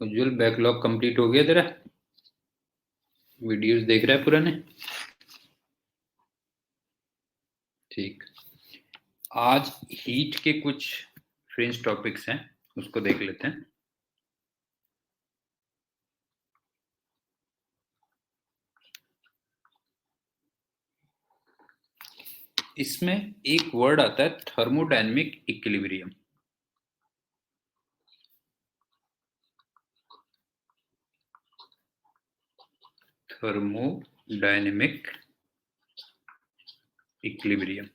उज्जवल backlog complete हो गया तेरा? वीडियोस देख रहा है पुराने? ठीक। आज हीट के कुछ फ्रिंज टॉपिक्स हैं, उसको देख लेते हैं। इसमें एक वर्ड आता है थर्मोडायनेमिक इक्विलिब्रियम। Thermodynamic equilibrium.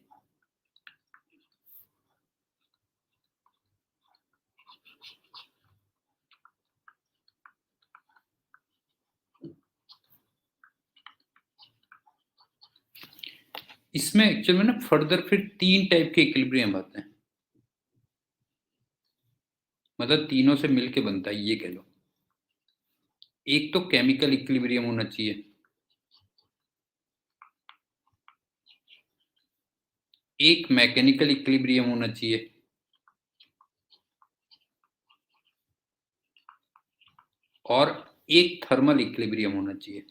इसमें एक्चुअल में ना फर्दर फिर 3 टाइप के इक्विलिब्रियम आते हैं, मतलब तीनों से मिलके बनता है, ये कह लो। एक तो केमिकल इक्विलिब्रियम होना चाहिए, एक मैकेनिकल इक्विलिब्रियम होना चाहिए, और एक थर्मल इक्विलिब्रियम होना चाहिए।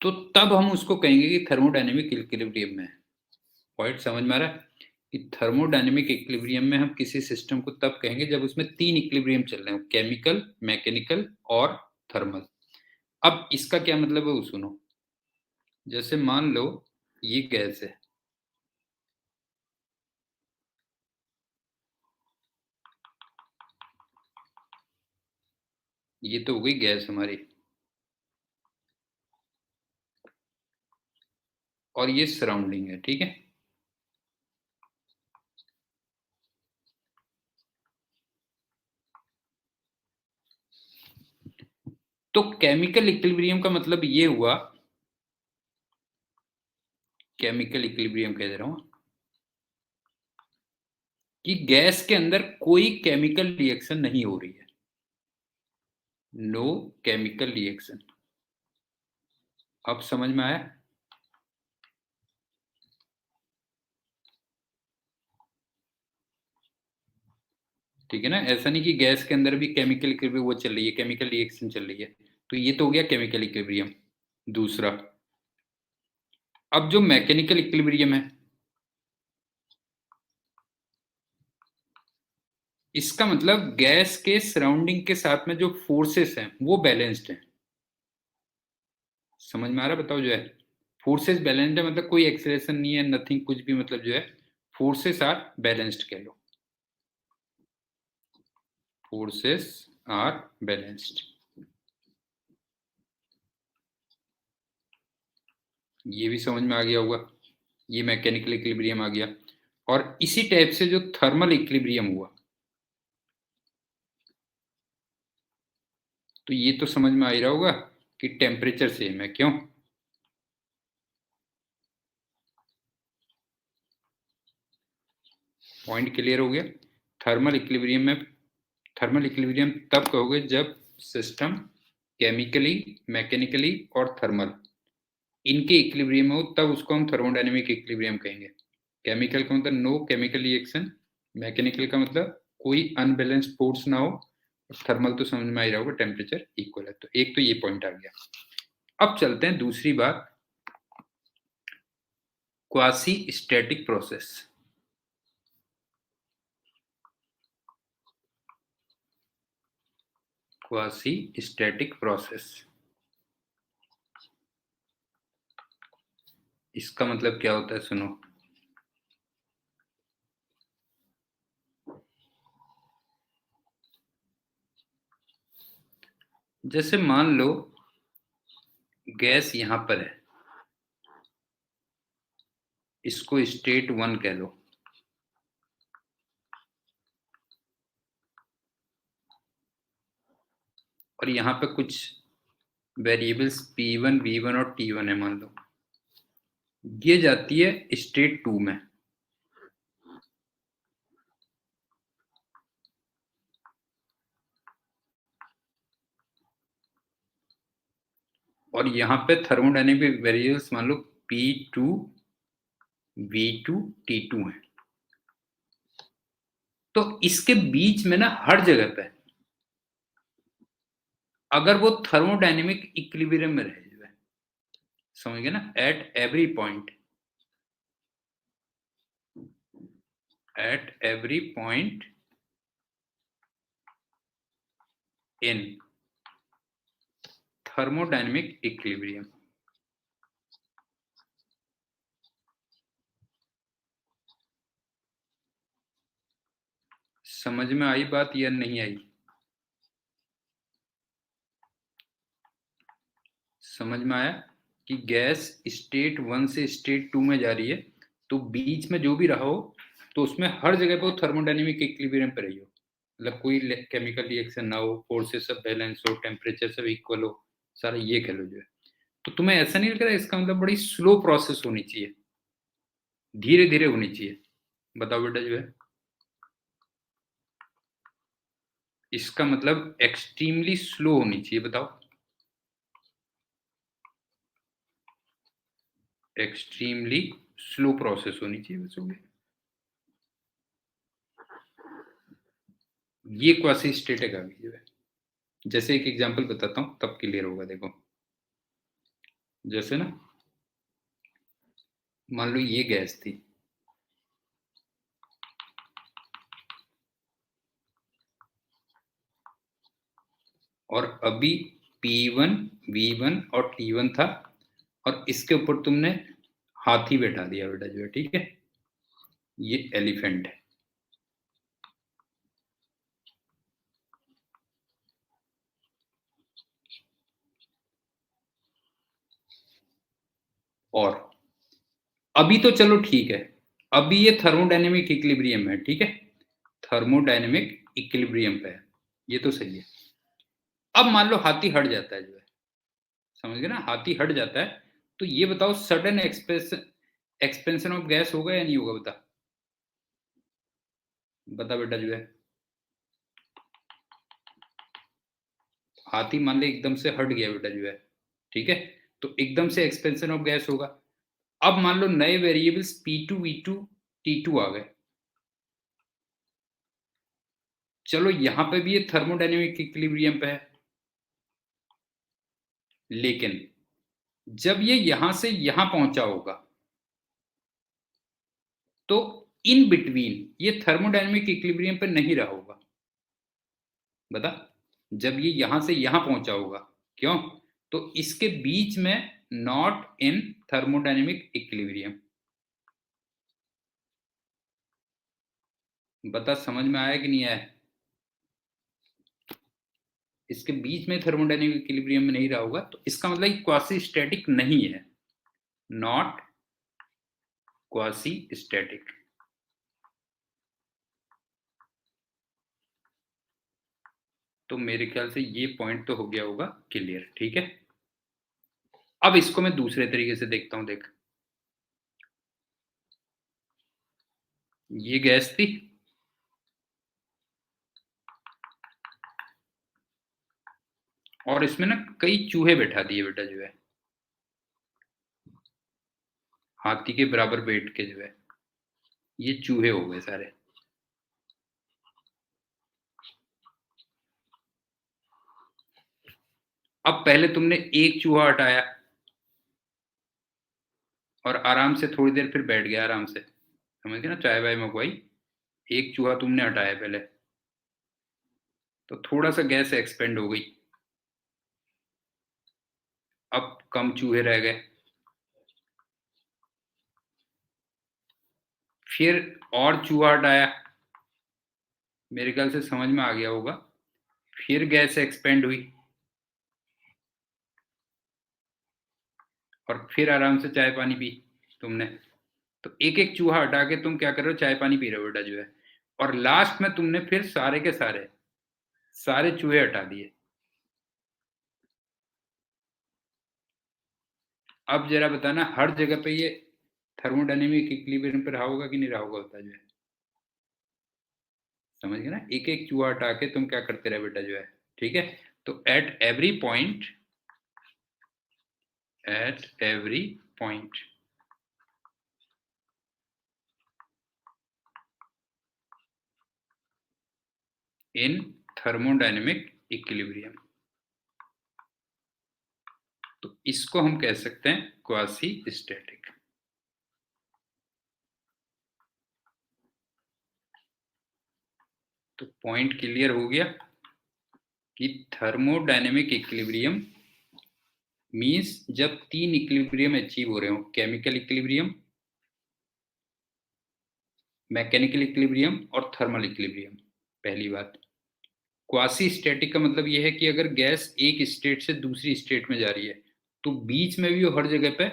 तो तब हम उसको कहेंगे कि थर्मोडायनेमिक इक्विलिब्रियम में है। पॉइंट समझ में आ रहा है कि थर्मोडायनेमिक इक्विलिब्रियम में हम किसी सिस्टम को तब कहेंगे जब उसमें 3 इक्विलिब्रियम चल रहे हो, केमिकल, मैकेनिकल और थर्मल। अब इसका क्या मतलब है वो सुनो। जैसे मान लो ये गैस है, ये तो हो गई गैस हमारी, और ये सराउंडिंग है, ठीक है। तो केमिकल इक्विलिब्रियम का मतलब ये हुआ, केमिकल इक्विलिब्रियम कह दे रहा हूं, कि गैस के अंदर कोई केमिकल रिएक्शन नहीं हो रही है, नो केमिकल रिएक्शन। अब समझ में आया? ठीक है ना। ऐसा नहीं कि गैस के अंदर भी केमिकल इक्विलिब्रियम वो चल रही है, केमिकल रिएक्शन चल रही है। तो ये तो हो गया केमिकल इक्विलिब्रियम। दूसरा, अब जो मैकेनिकल इक्विलिब्रियम है, इसका मतलब गैस के सराउंडिंग के साथ में जो फोर्सेस हैं वो बैलेंस्ड हैं। समझ में आ रहा है? बताओ। जो है फोर्सेस बैलेंस्ड है, मतलब कोई एक्सेलरेशन नहीं है, नथिंग, कुछ भी, मतलब जो है फोर्सेस आर बैलेंस्ड कह लो। फोर्सेस आर बैलेंस्ड, ये भी समझ में आ गया होगा। ये मैकेनिकल इक्विलिब्रियम आ गया। और इसी टाइप से जो थर्मल इक्विलिब्रियम हुआ, तो ये तो समझ में आ ही रहा होगा कि टेम्परेचर सेम है, क्यों? पॉइंट क्लियर हो गया। थर्मल इक्विलिब्रियम में, थर्मल इक्विलिब्रियम तब कहोगे जब सिस्टम केमिकली, मैकेनिकली और थर्मल इनके इक्विलिब्रियम हो, तब उसको हम थर्मोडायनेमिक इक्विलिब्रियम कहेंगे। केमिकल का मतलब नो केमिकल रिएक्शन, मैकेनिकल का मतलब कोई अनबैलेंस्ड फोर्स ना हो, और थर्मल तो समझ में आ ही रहा होगा, टेम्परेचर इक्वल है। तो एक तो ये पॉइंट आ गया। अब चलते हैं दूसरी बात, quasi static process. Quasi static process, इसका मतलब क्या होता है सुनो। जैसे मान लो गैस यहां पर है, इसको स्टेट 1 कह लो, और यहाँ पे कुछ वेरिएबल्स P1, V1 और T1 है मान लो। ये जाती है स्टेट 2 में, और यहाँ पे थर्मोडायनेमिक वेरिएबल्स मान लो P2, V2, T2 है। तो इसके बीच में ना हर जगह पे अगर वो थर्मोडायनेमिक इक्विलिब्रियम में रहे जो है, समझ गए ना, at every point in thermodynamic equilibrium. समझ में आई बात या नहीं आई? समझ में आया कि गैस स्टेट 1 से स्टेट 2 में जा रही है, तो बीच में जो भी रहा हो तो उसमें हर जगह पे वो थर्मोडायनेमिक इक्विलिब्रियम पे रही हो, मतलब कोई केमिकल रिएक्शन ना हो, फोर्सेस सब बैलेंस हो, टेम्परेचर सब इक्वल हो, सारा ये कह लो जो है। तो तुम्हें ऐसा नहीं लग रहा है इसका मतलब बड़ी स्लो प्रोसेस होनी चाहिए, धीरे धीरे होनी चाहिए? बताओ बेटा जो है, इसका मतलब एक्सट्रीमली स्लो होनी चाहिए, बताओ। एक्सट्रीमली स्लो प्रोसेस होनी चाहिए बस, हो गया। ये क्वासी स्टेटिक आ गई जो है। जैसे एक एग्जांपल बताता हूं तब क्लियर होगा, देखो। जैसे ना, मान लो ये गैस थी, और अभी P1, V1 और T1 था, और इसके ऊपर तुमने हाथी बैठा दिया बेटा जो है, ठीक है, ये एलिफेंट है। और अभी तो चलो ठीक है, अभी ये थर्मोडायनेमिक इक्विलिब्रियम है, ठीक है, थर्मोडायनेमिक इक्विलिब्रियम पे है, ये तो सही है। अब मान लो हाथी हट जाता है जो है, समझ गए ना, हाथी हट जाता है, तो ये बताओ सडन एक्सपेंशन ऑफ गैस होगा या नहीं होगा? बता बता बेटा जो है, हाथी मान ले एकदम से हट गया बेटा जो है, ठीक है, तो एकदम से एक्सपेंशन ऑफ गैस होगा। अब मान लो नए वेरिएबल्स P2, V2, T2 आ गए, चलो यहां पे भी ये थर्मोडायनेमिक इक्विलिब्रियम पे है, लेकिन जब ये यहां से यहां पहुंचा होगा, तो इन बिटवीन ये थर्मोडायनेमिक इक्विलिब्रियम पे नहीं रहा होगा। बता, जब ये यहां से यहां पहुंचा होगा, क्यों? तो इसके बीच में नॉट इन थर्मोडायनेमिक इक्विलिब्रियम। बता समझ में आया कि नहीं आया? इसके बीच में थर्मोडायनेमिक इक्विलिब्रियम में नहीं रहा होगा, तो इसका मतलब क्वासी स्टैटिक नहीं है, नॉट क्वासी स्टैटिक। तो मेरे ख्याल से ये पॉइंट तो हो गया होगा क्लियर, ठीक है। अब इसको मैं दूसरे तरीके से देखता हूं, देख, ये गैस थी, और इसमें ना कई चूहे बैठा दिए बेटा जो है, हाथी के बराबर बैठ के जो है, ये चूहे हो गए सारे। अब पहले तुमने एक चूहा हटाया, और आराम से थोड़ी देर फिर बैठ गया आराम से, समझ गए ना, चाय वाय मंगवाई, एक चूहा तुमने हटाया पहले, तो थोड़ा सा गैस एक्सपेंड हो गई, अब कम चूहे रह गए, फिर और चूहा हटाया, मेरे ख्याल से समझ में आ गया होगा, फिर गैस एक्सपेंड हुई, और फिर आराम से चाय पानी पी तुमने। तो एक एक चूहा हटा के तुम क्या कर रहे हो, चाय पानी पी रहे हो बेटा जो है, और लास्ट में तुमने फिर सारे के सारे सारे चूहे हटा दिए। अब जरा बताना, हर जगह पे ये थर्मोडायनेमिक इक्विलिब्रियम पे रहा होगा कि नहीं रहा होगा, बता जो है, समझ गए ना, एक एक चूहा हटा के तुम क्या करते रहे बेटा जो है, ठीक है। तो at every point in thermodynamic equilibrium. तो इसको हम कह सकते हैं क्वासी स्टैटिक। तो पॉइंट क्लियर हो गया कि थर्मोडायनेमिक इक्विलिब्रियम मींस जब तीन इक्विलिब्रियम अचीव हो रहे हो, केमिकल इक्विलिब्रियम, मैकेनिकल इक्विलिब्रियम और थर्मल इक्विलिब्रियम। पहली बात, क्वासी स्टैटिक का मतलब यह है कि अगर गैस एक स्टेट से दूसरी स्टेट में जा रही है तो बीच में भी वो हर जगह पे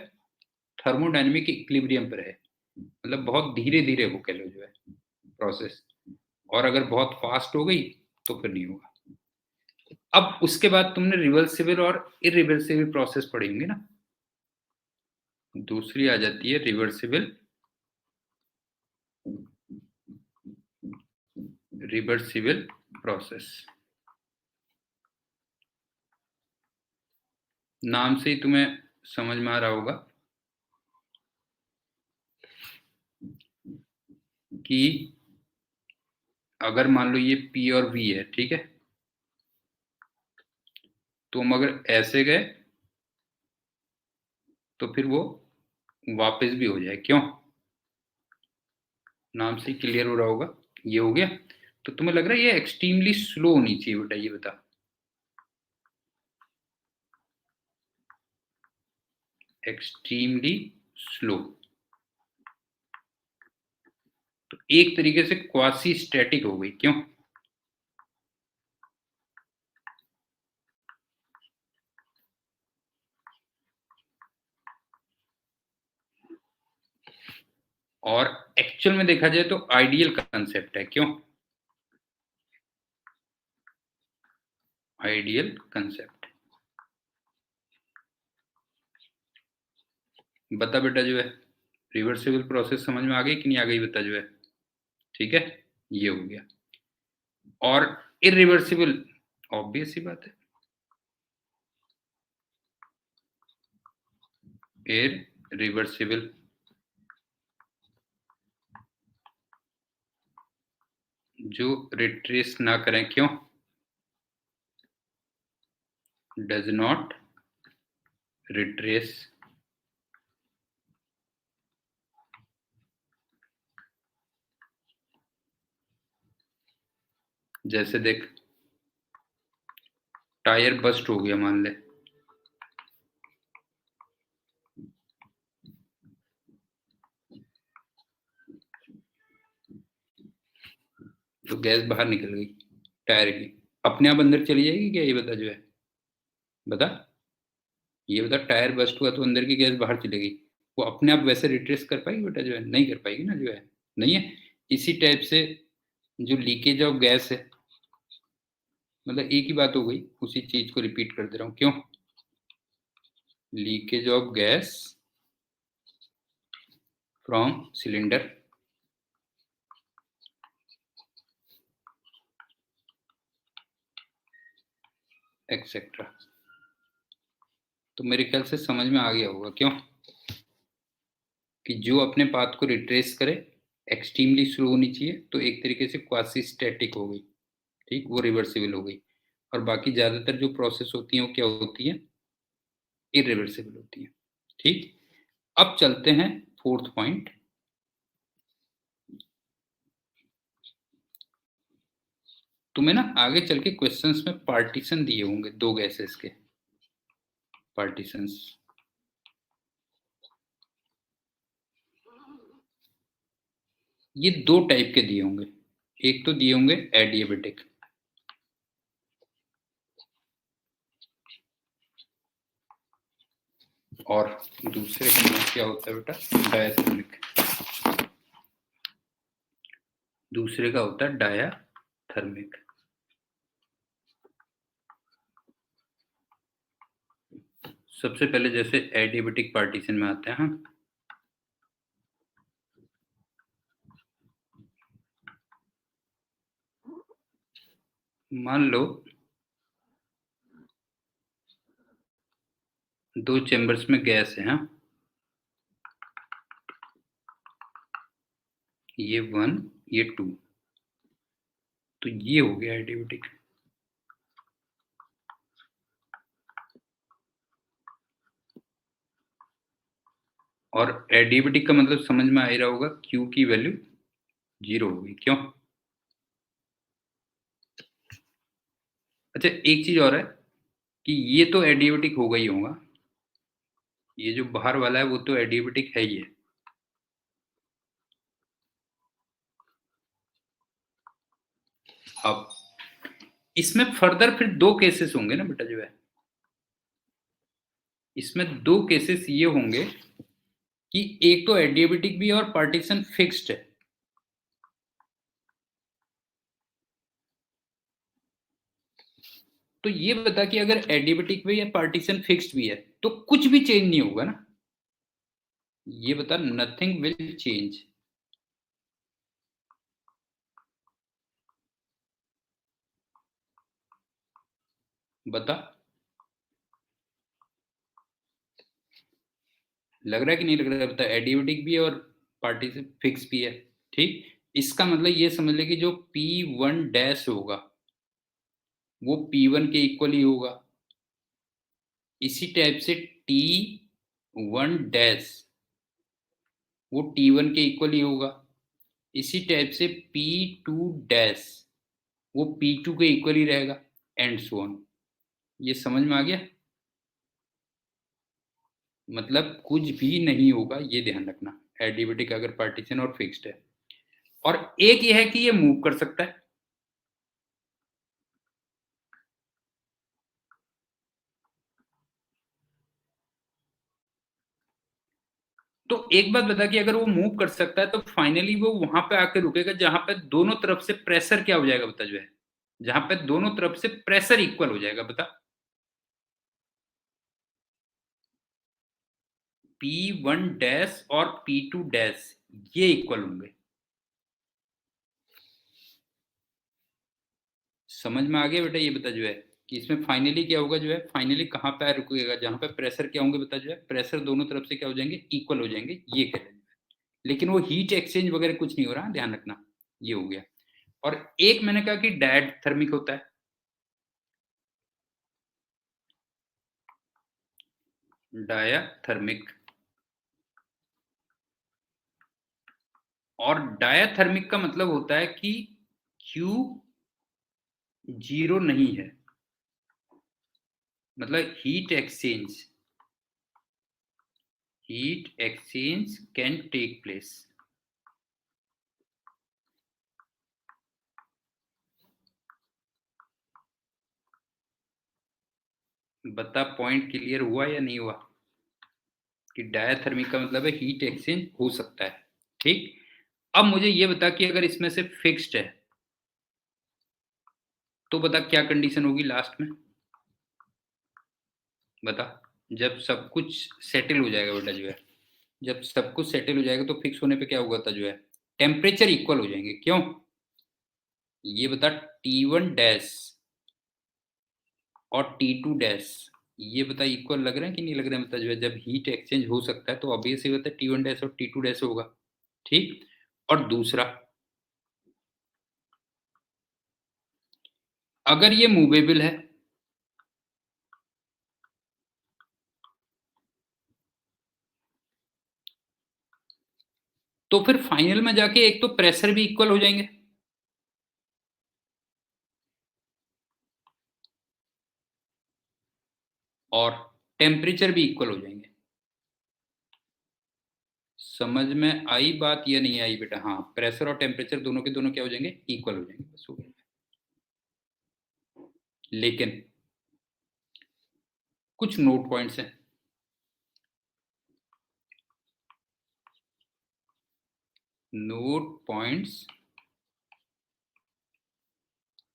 थर्मोडायनेमिक इक्विलिब्रियम पर है, मतलब बहुत धीरे धीरे वो कह लो जो है प्रोसेस, और अगर बहुत फास्ट हो गई तो फिर नहीं होगा। अब उसके बाद तुमने रिवर्सिबल और इरिवर्सिबल प्रोसेस पढ़ी होंगी ना। दूसरी आ जाती है रिवर्सिबल प्रोसेस। नाम से ही तुम्हें समझ में आ रहा होगा कि अगर मान लो ये P और V है, ठीक है, तो हम अगर ऐसे गए तो फिर वो वापस भी हो जाए, क्यों? नाम से क्लियर हो रहा होगा। ये हो गया। तो तुम्हें लग रहा है ये एक्सट्रीमली स्लो होनी चाहिए बेटा, ये बता। Extremely slow. तो एक तरीके से क्वासी स्टैटिक हो गई, क्यों? और एक्चुअल में देखा जाए तो आइडियल कंसेप्ट है, क्यों? Ideal concept. बता बेटा जो है, रिवर्सिबल प्रोसेस समझ में आ गई कि नहीं आ गई, बता जो है। ठीक है, ये हो गया। और इरिवर्सिबल, ऑब्वियस ही बात है, इरिवर्सिबल जो रिट्रेस ना करें, क्यों? Does not retrace. जैसे देख, टायर बस्ट हो गया मान ले, तो गैस बाहर निकल गई टायर की, अपने आप अंदर चली जाएगी क्या, ये बता जो है, बता। ये बता, टायर बस्ट हुआ तो अंदर की गैस बाहर चली गई, वो अपने आप वैसे रिट्रेस कर पाएगी बेटा जो है, नहीं कर पाएगी ना जो है, नहीं है। इसी टाइप से जो लीकेज ऑफ गैस है, मतलब एक ही बात हो गई, उसी चीज को रिपीट कर दे रहा हूं, क्यों? Leakage of gas from cylinder etcetera. तो मेरे ख्याल से समझ में आ गया होगा, क्यों? कि जो अपने पाथ को रिट्रेस करे एक्सट्रीमली स्लो होनी चाहिए, तो एक तरीके से क्वासी स्टैटिक हो गई, ठीक, वो रिवर्सिबल हो गई। और बाकी ज्यादातर जो प्रोसेस होती हैं वो क्या होती है, इरिवर्सिबल होती है। ठीक, अब चलते हैं फोर्थ पॉइंट। तुम्हें ना आगे चल के क्वेश्चंस में पार्टीशन दिए होंगे, दो गैसेस के पार्टीशंस। ये दो टाइप के दिए होंगे, एक तो दिए होंगे एडियाबेटिक, और दूसरे का नाम क्या होता है बेटा, डायथर्मिक। दूसरे का होता है डायाथर्मिक। सबसे पहले जैसे एडियाबेटिक पार्टीशन में आते हैं हम, मान लो दो चेंबर्स में गैस है, हाँ, ये 1 ये 2। तो ये हो गया एडियाबेटिक। और एडियाबेटिक का मतलब समझ में आ ही रहा होगा, Q की वैल्यू 0 होगी। क्यों? अच्छा, एक चीज और है कि ये तो एडियाबेटिक होगा ही होगा, ये जो बाहर वाला है वो तो एडियाबेटिक है ही है। अब इसमें फर्दर फिर दो केसेस होंगे ना बेटा, जो है इसमें दो केसेस ये होंगे कि एक तो एडियाबेटिक भी है और पार्टीशन फिक्स्ड है। तो ये बता कि अगर एडियाबेटिक भी है, पार्टीशन फिक्स्ड भी है, तो कुछ भी चेंज नहीं होगा ना? ये बता, नथिंग विल चेंज। बता, लग रहा है कि नहीं लग रहा है? बता, एडियाबेटिक भी है और पार्टीशन फिक्स भी है। ठीक, इसका मतलब ये समझ ले कि जो P1 डैश होगा वो P1 के इक्वल ही होगा। इसी टाइप से T1 डैश वो T1 के इक्वल ही होगा। इसी टाइप से P2 डैश वो P2 के इक्वल ही रहेगा, एंड सो ऑन। ये समझ में आ गया? मतलब कुछ भी नहीं होगा, ये ध्यान रखना, एडियाबेटिक अगर पार्टीशन और फिक्स्ड है। और एक ये है कि ये मूव कर सकता है। तो एक बात बता कि अगर वो मूव कर सकता है तो फाइनली वो वहां पे आके रुकेगा जहां पे दोनों तरफ से प्रेशर क्या हो जाएगा, बता, जो है जहां पे दोनों तरफ से प्रेशर इक्वल हो जाएगा। बता, P1 डैश और P2 डैश ये इक्वल होंगे। समझ में आ गया बेटा? ये बता, जो है कि इसमें फाइनली क्या होगा, जो है फाइनली कहाँ पे रुकेगा, जहां पे प्रेशर क्या होंगे, बता, जो है प्रेशर दोनों तरफ से क्या हो जाएंगे, इक्वल हो जाएंगे, ये कह रहे हैं। लेकिन वो हीट एक्सचेंज वगैरह कुछ नहीं हो रहा, ध्यान रखना। ये हो गया। और एक मैंने कहा कि डायथर्मिक होता है। डायथर्मिक। और डायथर्मिक का मतलब होता है कि Q 0 नहीं है, मतलब heat exchange can take place. बता, पॉइंट क्लियर हुआ या नहीं हुआ? कि डायथर्मिक का मतलब है हीट एक्सचेंज हो सकता है। ठीक, अब मुझे ये बता कि अगर इसमें से फिक्स्ड है तो बता क्या कंडीशन होगी लास्ट में? बता, जब सब कुछ सेटल हो जाएगा बेटा, जो है जब सब कुछ सेटल हो जाएगा तो फिक्स होने पे क्या होगा था, जो है टेम्परेचर इक्वल हो जाएंगे। क्यों? ये बता, T1 डैश और T2 डैश ये बता इक्वल लग रहे हैं कि नहीं लग रहे हैं? मतलब जो है जब हीट एक्सचेंज हो सकता है तो ऑब्वियस ही होता है T1 डैश और T2 डैश होगा। ठीक, और दूसरा, अगर ये मूवेबल है तो फिर फाइनल में जाके एक तो प्रेशर भी इक्वल हो जाएंगे और टेम्परेचर भी इक्वल हो जाएंगे। समझ में आई बात या नहीं आई बेटा? हाँ, प्रेशर और टेम्परेचर दोनों के दोनों क्या हो जाएंगे, इक्वल हो जाएंगे, बस हो गया। लेकिन कुछ नोट पॉइंट्स हैं। Note points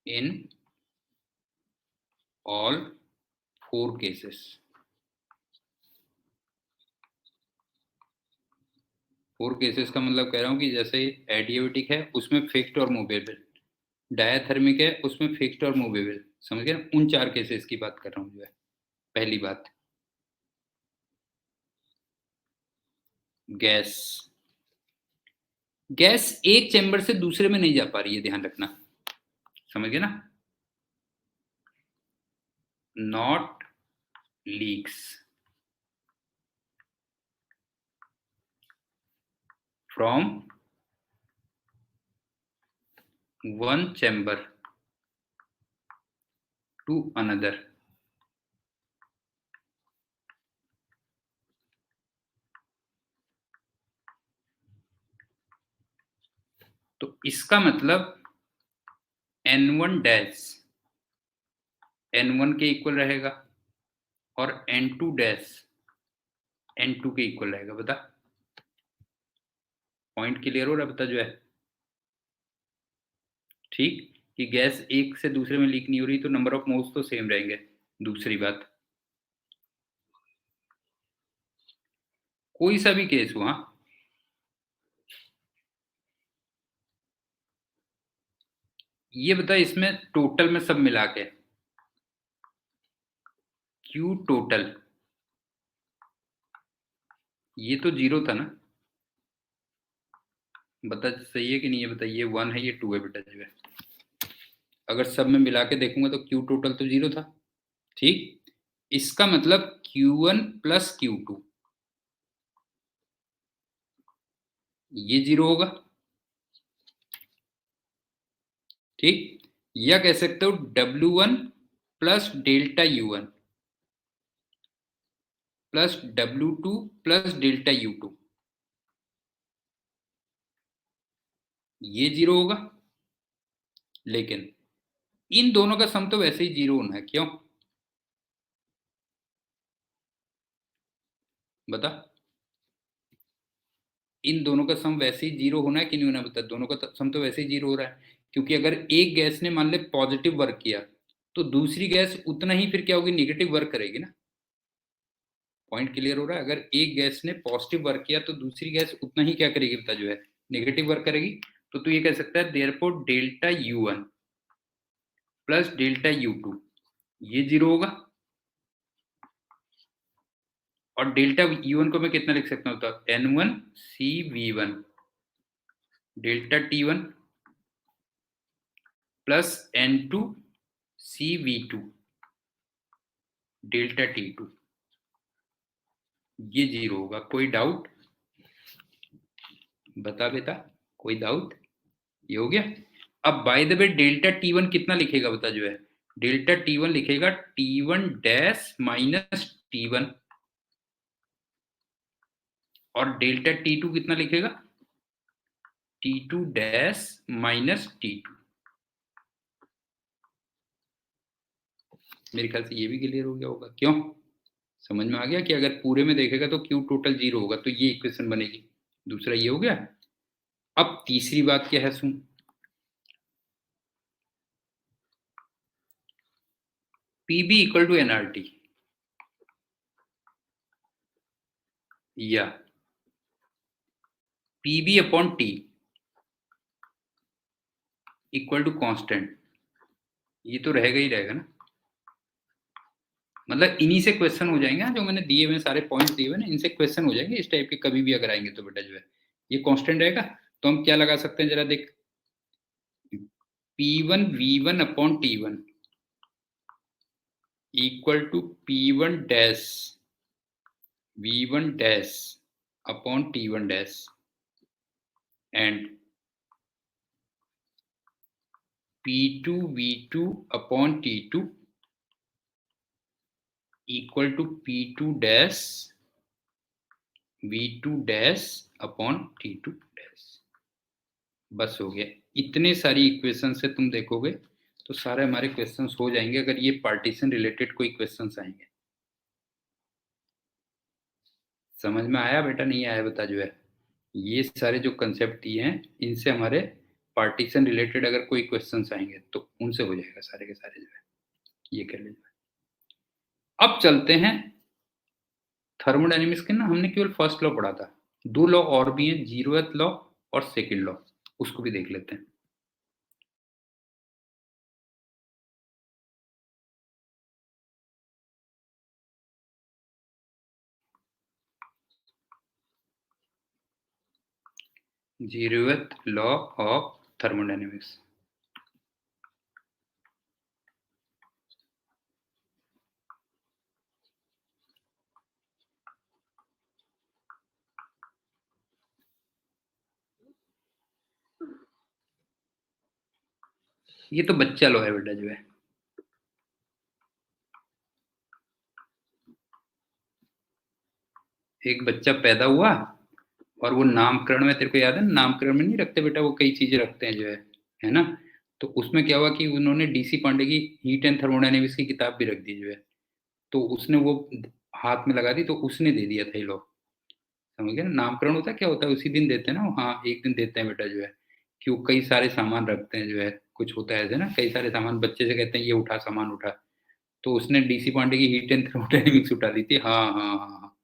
in all 4 cases. 4 cases का मतलब कह रहा हूं कि जैसे एडियाबेटिक है उसमें फिक्स्ड और मूवेबल, डायथर्मिक है उसमें फिक्स्ड और मूवेबल, समझ गए ना? उन 4 केसेस की बात कर रहा हूं, जो है पहली बात, गैस। गैस एक चैम्बर से दूसरे में नहीं जा पा रही है, ध्यान रखना। समझ गए ना, not leaks from one chamber to another. तो इसका मतलब N1 डैश N1 के इक्वल रहेगा और N2 डैश N2 के इक्वल रहेगा। बता, पॉइंट क्लियर हो रहा है? बता जो है ठीक, कि गैस एक से दूसरे में लीक नहीं हो रही तो नंबर ऑफ मोल्स तो सेम रहेंगे। दूसरी बात, कोई सा भी केस हो, हाँ, ये बता इसमें टोटल में सब मिला के Q टोटल, ये तो जीरो था ना? बता सही है कि नहीं, ये बता, ये 1 है ये 2 है बेटा जो है। अगर सब में मिला के देखूंगा तो Q टोटल तो जीरो था, ठीक। इसका मतलब Q1 प्लस Q2 ये जीरो होगा, ठीक। या कह सकते हो W1 plus delta U1 plus W2 plus delta U2 ये जीरो होगा। लेकिन इन दोनों का सम तो वैसे ही जीरो होना है, क्यों? बता, इन दोनों का सम वैसे ही जीरो होना है कि नहीं होना? बता, दोनों का सम तो वैसे ही जीरो हो रहा है, क्योंकि अगर एक गैस ने मान ले पॉजिटिव वर्क किया तो दूसरी गैस उतना ही फिर क्या होगी, निगेटिव वर्क करेगी ना। पॉइंट क्लियर हो रहा है? अगर एक गैस ने पॉजिटिव वर्क किया तो दूसरी गैस उतना ही क्या करेगी बता जो है, नेगेटिव वर्क करेगी। तो तू ये कह सकता है therefore delta U1 plus delta U2 ये जीरो होगा। और डेल्टा U1 को मैं कितना लिख सकता हूँ? तो N1 CV1 delta T1 plus N2 CV2 delta T2 ये जीरो होगा। कोई डाउट? बता बेटा, कोई डाउट? ये हो गया। अब by the way delta T1 कितना लिखेगा बता जो है, डेल्टा T1 लिखेगा T1 डैश माइनस T1 और डेल्टा T2 कितना लिखेगा, T2 डैश माइनस T2। मेरे ख्याल से ये भी क्लियर हो गया होगा, क्यों? समझ में आ गया कि अगर पूरे में देखेगा तो Q टोटल जीरो होगा, तो ये इक्वेशन बनेगी। दूसरा ये हो गया। अब तीसरी बात क्या है सुन, PB इक्वल टू NRT या PB upon T equal to constant, ये तो रहेगा ही रहेगा ना। मतलब इन्हीं से क्वेश्चन हो जाएंगे जो मैंने दिए हुए सारे पॉइंट्स दिए हुए ना, इनसे क्वेश्चन हो जाएंगे इस टाइप के, कभी भी अगर आएंगे तो बेटा जो है ये कांस्टेंट रहेगा। तो हम क्या लगा सकते हैं जरा देख, P1 V1 upon T1 equal to P1 dash V1 dash upon T1 dash and P2 V2 upon T2 equal to P2 dash V2 dash upon T2 dash. बस हो गया। इतने सारी इक्वेशन से तुम देखोगे तो सारे हमारे क्वेश्चंस हो जाएंगे, अगर ये पार्टीशन रिलेटेड कोई क्वेश्चंस आएंगे। समझ में आया बेटा, नहीं आया बता जो है, ये सारे जो कंसेप्ट दिए हैं इनसे हमारे पार्टीशन रिलेटेड अगर कोई क्वेश्चंस आएंगे तो उनसे हो जाएगा सारे के सारे जो है, ये कर लीजिए। अब चलते हैं थर्मोडायनेमिक्स के ना, हमने केवल फर्स्ट लॉ पढ़ा था, दो लॉ और भी हैं, जीरोथ लॉ और सेकेंड लॉ, उसको भी देख लेते हैं। Zeroth law of thermodynamics. ये तो बच्चा लॉ है बेटा जो है। एक बच्चा पैदा हुआ और वो नामकरण में, तेरे को याद है ना, नामकरण में नहीं रखते बेटा, वो कई चीजें रखते हैं जो है ना। तो उसमें क्या हुआ कि उन्होंने डीसी पांडे की हीट एंड थर्मोडायनेमिक्स की किताब भी रख दी जो है। तो उसने वो हाथ में लगा दी, तो उसने दे दिया था ये लॉ। समझ गए ना, नामकरण होता है क्या होता है, उसी दिन देते हैं ना, हाँ एक दिन देते हैं बेटा जो है। कि वो कई सारे सामान रखते हैं जो है, कुछ होता है ऐसे ना, कई सारे सामान बच्चे से कहते हैं ये उठा सामान उठा। तो उसने डीसी पांडे की हीट एंड थर्मोडायनेमिक्स उठा दी थी, हाँ हाँ हाँ हाँ।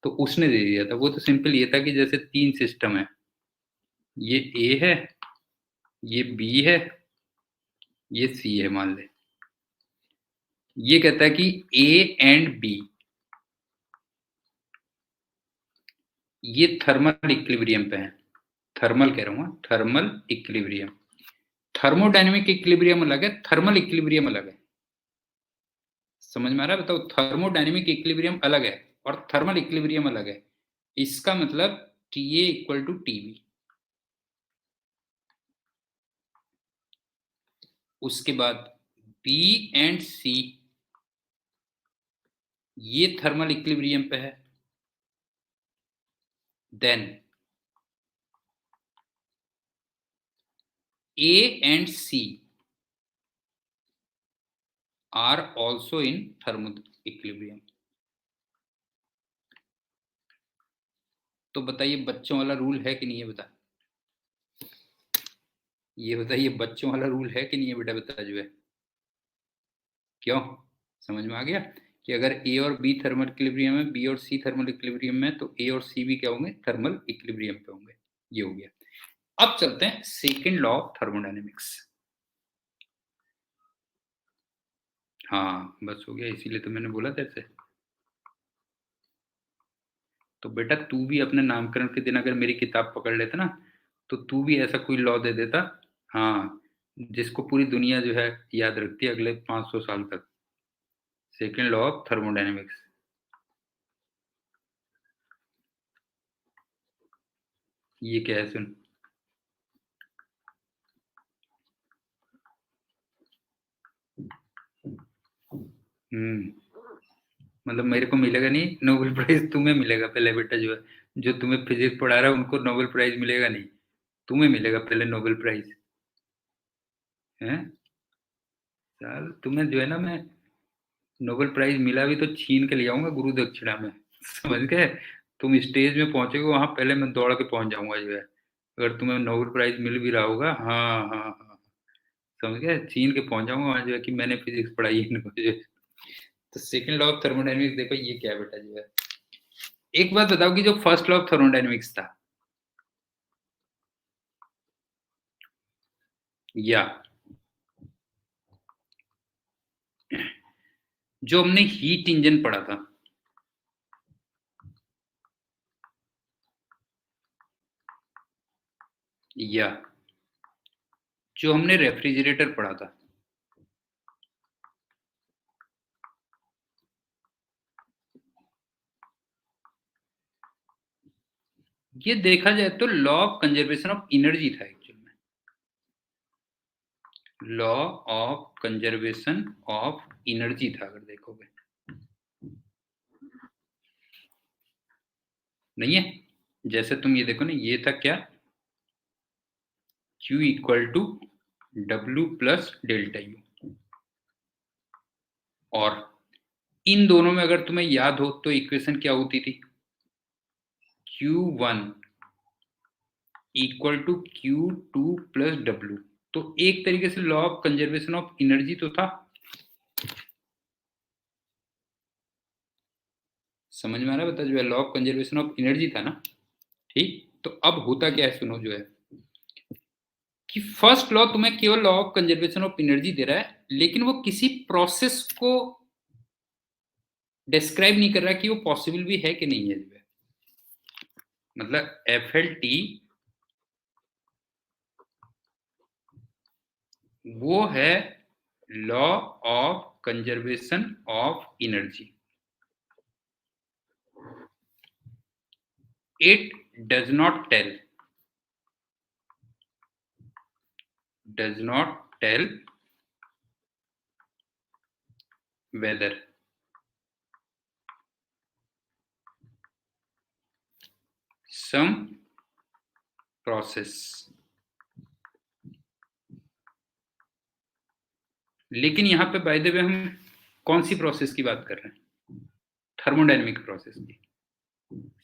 तो उसने दे दिया था। वो तो सिंपल ये था कि जैसे तीन सिस्टम है, ये ए है, ये बी है, ये सी है मान ले। ये कहता है कि ए एंड बी ये थर्मल इक्विलिब्रियम पे है। थर्मल कह रहा हूँ, थर्मल इक्विलिब्रियम। थर्मोडायनेमिक इक्विलिब्रियम अलग है, थर्मल इक्विलिब्रियम अलग है। समझ में आ रहा है? बताओ, थर्मोडायनेमिक इक्विलिब्रियम अलग है और थर्मल इक्विलिब्रियम अलग है। इसका मतलब T A equal to T B. उसके बाद बी एंड सी ये थर्मल इक्विलिब्रियम पे है। Then A and C are also in thermal equilibrium. तो बताइए बच्चों वाला रूल है कि नहीं है, बता। ये बताइए बच्चों वाला रूल है कि नहीं है बेटा, बता जो है। क्यों? समझ में आ गया कि अगर ए और बी थर्मल इक्विलिब्रियम है, बी और सी थर्मल इक्विलिब्रियम में, तो ए और सी भी क्या होंगे, थर्मल इक्विलिब्रियम पे होंगे। ये हो गया। अब चलते हैं सेकेंड लॉ ऑफ थर्मोडायनेमिक्स। हाँ बस हो गया, इसीलिए तो मैंने बोला था ऐसे। तो बेटा तू भी अपने नामकरण के दिन अगर मेरी किताब पकड़ लेता ना, तो तू भी ऐसा कोई लॉ दे देता। हाँ, जिसको पूरी दुनिया जो है याद रखती है अगले 500 साल तक। Second law of thermodynamics. ये क्या है सुन। हम्म, मतलब मेरे को मिलेगा नहीं नोबेल प्राइज, तुम्हें मिलेगा पहले बेटा जो है। जो तुम्हें फिजिक्स पढ़ा रहा है उनको नोबेल प्राइज मिलेगा नहीं, तुम्हें मिलेगा पहले नोबेल प्राइज। है साल तुम्हें जो है ना, मैं नोबेल प्राइज मिला भी तो छीन के ले आऊंगा गुरु दक्षिणा में। समझ गए? तुम स्टेज में पहुंचोगे वहां, पहले मैं दौड़ के पहुंच जाऊंगा जो है। अगर तुम्हें नोबेल प्राइज मिल भी रहा होगा, हाँ हाँ हाँ, समझ गए, छीन के पहुंच जाऊंगा वहां जो है कि मैंने फिजिक्स पढ़ाई है इनको जो है। तो सेकंड लॉ ऑफ थर्मोडायनेमिक्स देखो ये क्या है बेटा जो है। एक बात बताओ कि जो फर्स्ट लॉ ऑफ थर्मोडायनेमिक्स था, या जो हमने हीट इंजन पढ़ा था, या जो हमने रेफ्रिजरेटर पढ़ा था, ये देखा जाए तो law of conservation of energy था एक्चुअल में। Law of conservation of energy था अगर देखोगे। नहीं है? जैसे तुम ये देखो ना, ये था क्या, Q equal to W plus delta U. और इन दोनों में अगर तुम्हें याद हो तो इक्वेशन क्या होती थी, Q1 equal to Q2 plus W. तो एक तरीके से law of conservation of energy तो था। समझ में आ रहा है? बता जो है, law of conservation of energy था ना। ठीक, तो अब होता क्या है सुनो जो है, कि फर्स्ट लॉ तुम्हें केवल law of conservation of energy दे रहा है, लेकिन वो किसी प्रोसेस को डिस्क्राइब नहीं कर रहा कि वो पॉसिबल भी है कि नहीं है जो है। मतलब FLT वो है law of conservation of energy. It does not tell whether some process. लेकिन यहां पे बाय द वे हम कौन सी प्रोसेस की बात कर रहे हैं? थर्मोडायनेमिक प्रोसेस की।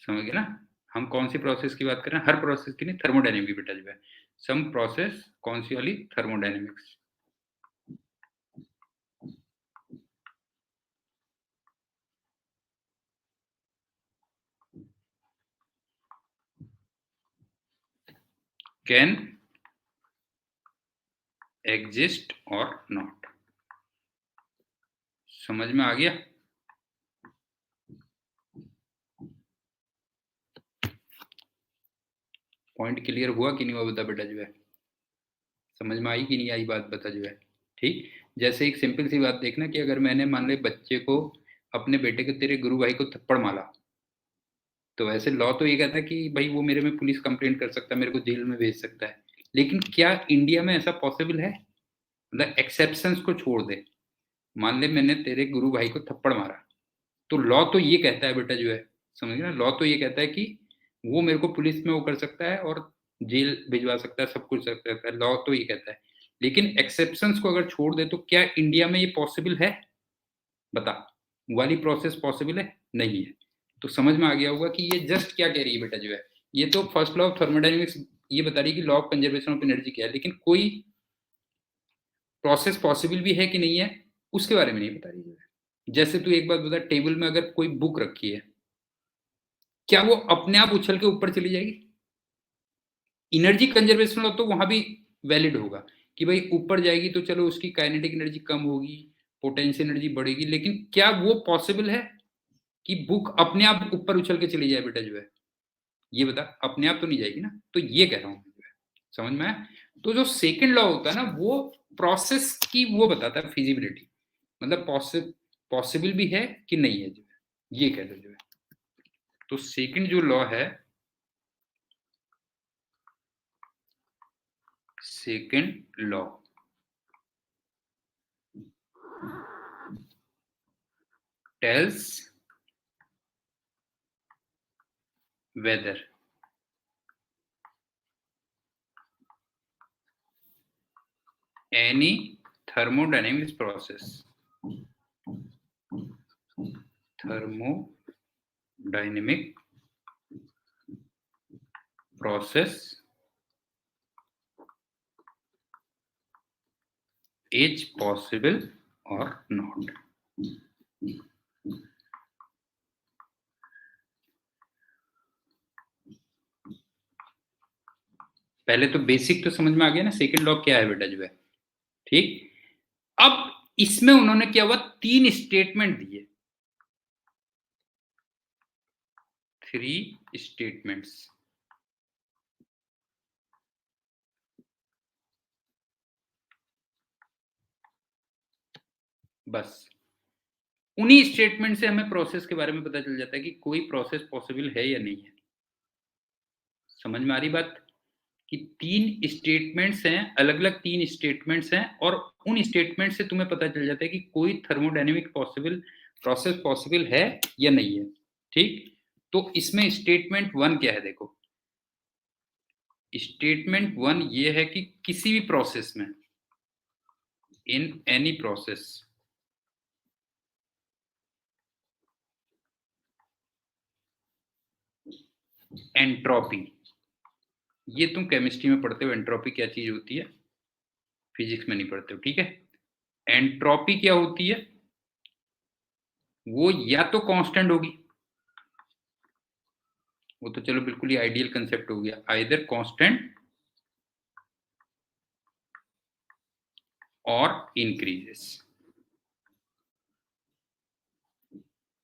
समझ गए ना? हम कौन सी प्रोसेस की बात कर रहे हैं? हर प्रोसेस की नहीं, थर्मोडायनेमिक बेटा जो है। सम प्रोसेस कौन सी वाली? थर्मोडायनेमिक्स। कैन एग्जिस्ट और नॉट। समझ में आ गया? पॉइंट क्लियर हुआ कि नहीं हुआ बता बेटा जो है? समझ में आई कि नहीं आई बात बता जो है? ठीक। जैसे एक सिंपल सी बात देखना कि अगर मैंने मान ले बच्चे को, अपने बेटे के, तेरे गुरु भाई को थप्पड़ मारा, तो वैसे लॉ तो ये कहता है कि भाई वो मेरे में पुलिस कंप्लेंट कर सकता है, मेरे को जेल में भेज सकता है। लेकिन क्या इंडिया में ऐसा पॉसिबल है? मतलब एक्सेप्शंस को छोड़ दे, मान ले मैंने तेरे गुरु भाई को थप्पड़ मारा, तो लॉ तो ये कहता है बेटा जो है, समझ गए ना? लॉ तो ये कहता है कि वो मेरे को पुलिस में वो कर सकता है और जेल भिजवा सकता है, सब कुछ कर सकता है, लॉ तो ये कहता है। लेकिन एक्सेप्शंस को अगर छोड़ दे तो क्या इंडिया में ये पॉसिबल है? बता, वाली प्रोसेस पॉसिबल है? नहीं है। तो समझ में आ गया होगा कि ये जस्ट क्या कह रही है बेटा जो है, ये तो फर्स्ट लॉ ऑफ थर्मोडायनेमिक्स ये बता रही है कि law of conservation of energy क्या है, लेकिन कोई प्रोसेस पॉसिबल भी है कि नहीं है उसके बारे में नहीं बता रही है। जैसे तू एक बात बता, टेबल में अगर कोई बुक रखी है, क्या वो अपने आप उछल के ऊपर चली जाएगी? एनर्जी कंजर्वेशन लॉ तो वहां भी वैलिड होगा कि भाई ऊपर जाएगी तो चलो उसकी काइनेटिक एनर्जी कम होगी, पोटेंशियल एनर्जी बढ़ेगी, लेकिन क्या वो पॉसिबल है कि बुक अपने आप ऊपर उछल के चली जाए बेटा जो है? ये बता, अपने आप तो नहीं जाएगी ना। तो ये कह रहा हूं जो है, समझ में आया? तो जो सेकंड लॉ होता है ना, वो प्रोसेस की वो बताता है फिजिबिलिटी, मतलब पॉसिबल भी है कि नहीं है जो है, ये कह दो जो है। तो सेकंड जो लॉ है, second law tells whether any thermodynamics process is possible or not। पहले तो बेसिक तो समझ में आ गया ना, सेकंड लॉ क्या है बेटा जो है। ठीक। अब इसमें उन्होंने क्या हुआ, 3 स्टेटमेंट दिए, 3 स्टेटमेंट्स। बस उन्हीं स्टेटमेंट से हमें प्रोसेस के बारे में पता चल जाता है कि कोई प्रोसेस पॉसिबल है या नहीं है। समझ में आ रही बात? कि 3 स्टेटमेंट्स हैं, अलग अलग 3 स्टेटमेंट्स हैं, और उन स्टेटमेंट से तुम्हें पता चल जाता है कि कोई थर्मोडायनेमिक प्रोसेस पॉसिबल है या नहीं है। ठीक। तो इसमें स्टेटमेंट 1 क्या है देखो, स्टेटमेंट 1 ये है कि किसी भी प्रोसेस में, इन एनी प्रोसेस, एंट्रोपी, ये तुम केमिस्ट्री में पढ़ते हो, एंट्रोपी क्या चीज होती है, फिजिक्स में नहीं पढ़ते हो, ठीक है? एंट्रोपी क्या होती है? वो या तो कांस्टेंट होगी, वो तो चलो बिल्कुल ही आइडियल कंसेप्ट हो गया, आइदर कांस्टेंट और इंक्रीजेस।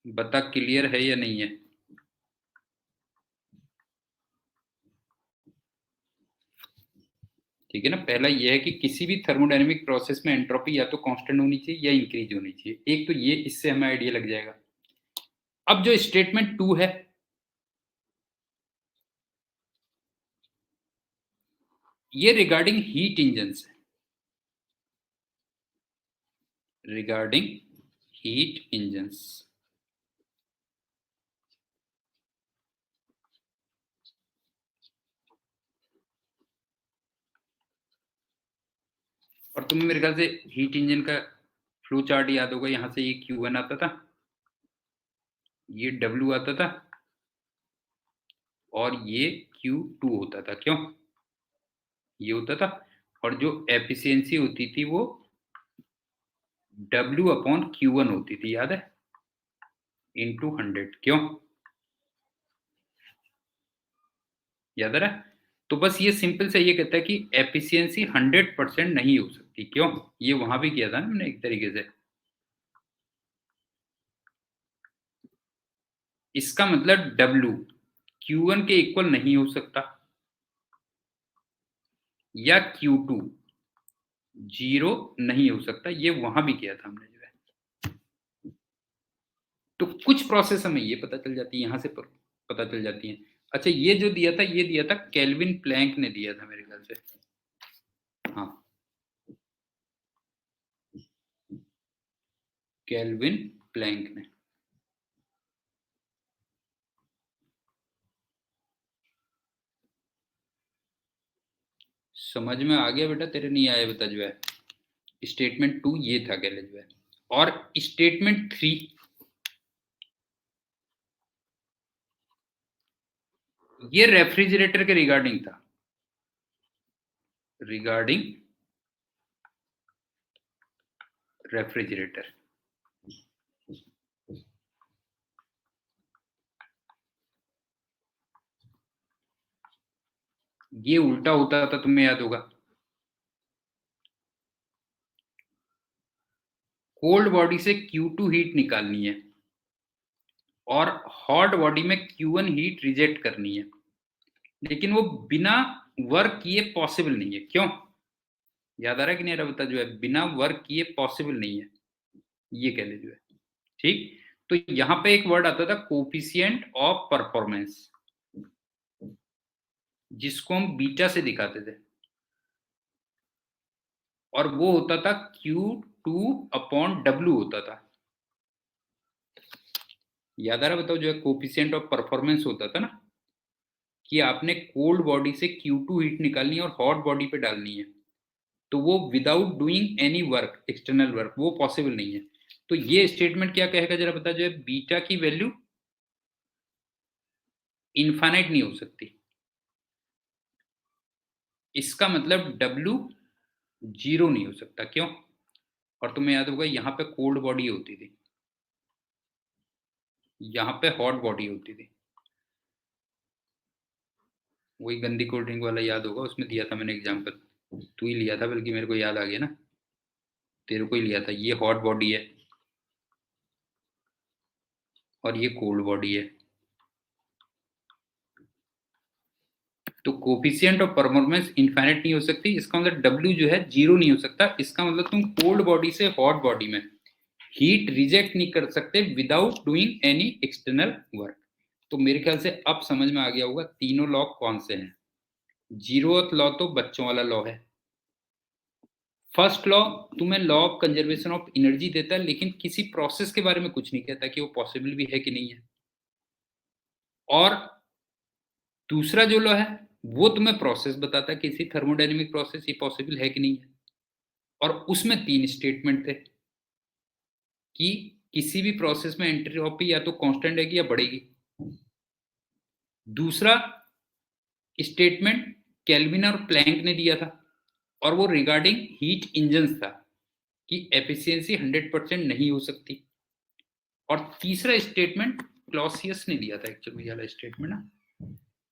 बता क्लियर है या नहीं है? ठीक है ना? पहला यह है कि किसी भी थर्मोडायनेमिक प्रोसेस में एंट्रोपी या तो कांस्टेंट होनी चाहिए या इंक्रीज होनी चाहिए, एक तो ये, इससे हमें आइडिया लग जाएगा। अब जो स्टेटमेंट 2 है, ये रिगार्डिंग हीट इंजन है। regarding heat engines. और तुम्हें मेरे ख्याल से हीट इंजन का फ्लो चार्ट याद होगा, यहां से ये Q1 आता था, ये W आता था और ये Q2 होता था। क्यों ये होता था? और जो एफिशिएंसी होती थी वो W/Q1 होती थी, याद है, इंटू 100। क्यों याद आ रहा? तो बस ये सिंपल से ये कहता है कि एफिशिएंसी 100% नहीं हो सकती। क्यों? ये वहां भी किया था ना मैंने एक तरीके से। इसका मतलब W Q1 के इक्वल नहीं हो सकता, या Q2 0 नहीं हो सकता, ये वहां भी किया था हमने जो है। तो कुछ प्रोसेस हमें ये पता चल जाती है, यहां से पता चल जाती है। अच्छा, ये जो दिया था, ये दिया था केल्विन प्लैंक ने दिया था मेरे ख्याल से। हाँ, केल्विन प्लैंक ने। समझ में आ गया बेटा? तेरे नहीं आया बता जो है। स्टेटमेंट 2 ये था कह जो है। और स्टेटमेंट 3 ये रेफ्रिजरेटर के रिगार्डिंग था, रिगार्डिंग रेफ्रिजरेटर। ये उल्टा होता था, तुम्हें याद होगा। कोल्ड बॉडी से Q2 हीट निकालनी है और हॉट बॉडी में Q1 हीट रिजेक्ट करनी है, लेकिन वो बिना वर्क किए पॉसिबल नहीं है। क्यों? याद आ रहा है कि नहीं? बता जो है, बिना वर्क किए पॉसिबल नहीं है, ये कह ले जो है। ठीक, तो यहां पे एक वर्ड आता था कोफिशिएंट ऑफ परफॉर्मेंस, जिसको हम बीटा से दिखाते थे, और वो होता था Q2/W होता था। याद आ रहा? बताओ जो है, कोफिशिएंट ऑफ परफॉर्मेंस होता था ना, कि आपने कोल्ड बॉडी से Q2 हीट निकालनी है और हॉट बॉडी पे डालनी है, तो वो without doing any work, external work, वो पॉसिबल नहीं है। तो ये स्टेटमेंट क्या कहेगा जरा बता जो है, बीटा की वैल्यू इनफाइनाइट नहीं हो सकती। इसका मतलब W 0 नहीं हो सकता। क्यों? और तुम्हें याद होगा यहां पे कोल्ड बॉडी होती थी, यहां पे हॉट बॉडी होती थी। वही गंदी कोल्ड ड्रिंक वाला याद होगा, उसमें दिया था मैंने एग्जांपल, तू ही लिया था बल्कि, मेरे को याद आ गया ना, तेरे को ही लिया था। ये हॉट बॉडी है और ये कोल्ड बॉडी है, तो कोफिशिएंट ऑफ परफॉर्मेंस इनफाइनाइट नहीं हो सकती। इसका मतलब W जो है 0 नहीं हो सकता। इसका मतलब तुम कोल्ड बॉडी से हॉट बॉडी में हीट रिजेक्ट नहीं कर सकते without doing any external work. तो मेरे ख्याल से अब समझ में आ गया होगा तीनों लॉ कौन से हैं। 0th लॉ तो बच्चों वाला लॉ है। फर्स्ट लॉ तुम्हें law of conservation of energy देता है, लेकिन किसी प्रोसेस के बारे में कुछ नहीं कहता कि वो पॉसिबल भी है कि नहीं है। और दूसरा जो लॉ है वो तुम्हें प्रोसेस बताता है, किसी थर्मोडायनेमिक प्रोसेस ये पॉसिबल है कि नहीं है। और उसमें 3 स्टेटमेंट थे कि किसी भी प्रोसेस में एंट्रोपी या तो कांस्टेंट रहेगी या बढ़ेगी। दूसरा स्टेटमेंट केल्विन और प्लैंक ने दिया था, और वो रिगार्डिंग हीट इंजन्स था कि एफिशिएंसी 100% नहीं हो सकती। और तीसरा स्टेटमेंट क्लॉसियस ने दिया था, एक्चुअली ये वाला स्टेटमेंट ना,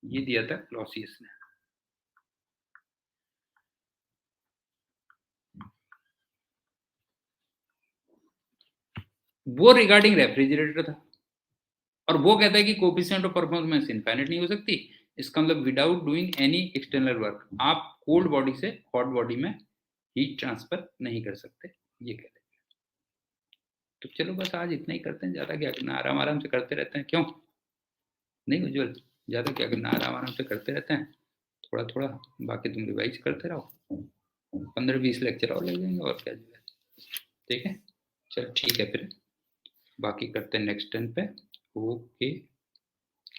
ये दिया था क्लॉसियस ने। वो रिगार्डिंग रेफ्रिजरेटर था, और वो कहता है कि कोफिशिएंट ऑफ परफॉर्मेंस इनफाइनाइट नहीं हो सकती। इसका मतलब without doing any external work आप कोल्ड बॉडी से हॉट बॉडी में हीट ट्रांसफर नहीं कर सकते, ये कहते हैं। तो चलो बस आज इतना ही करते हैं, ज्यादा क्या करना, आराम आराम से करते रहते हैं। क्यों नहीं उज्जवल? ज्यादा क्या करना, आराम आराम से करते रहते हैं, थोड़ा थोड़ा। बाकी तुम रिवाइज करते रहो, 15-20 लेक्चर और लग जाएंगे, और क्या। ठीक है। चल ठीक है, फिर बाकी करते हैं नेक्स्ट टर्न पे। ओके,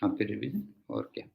हाँ फिर रिवीजन और क्या।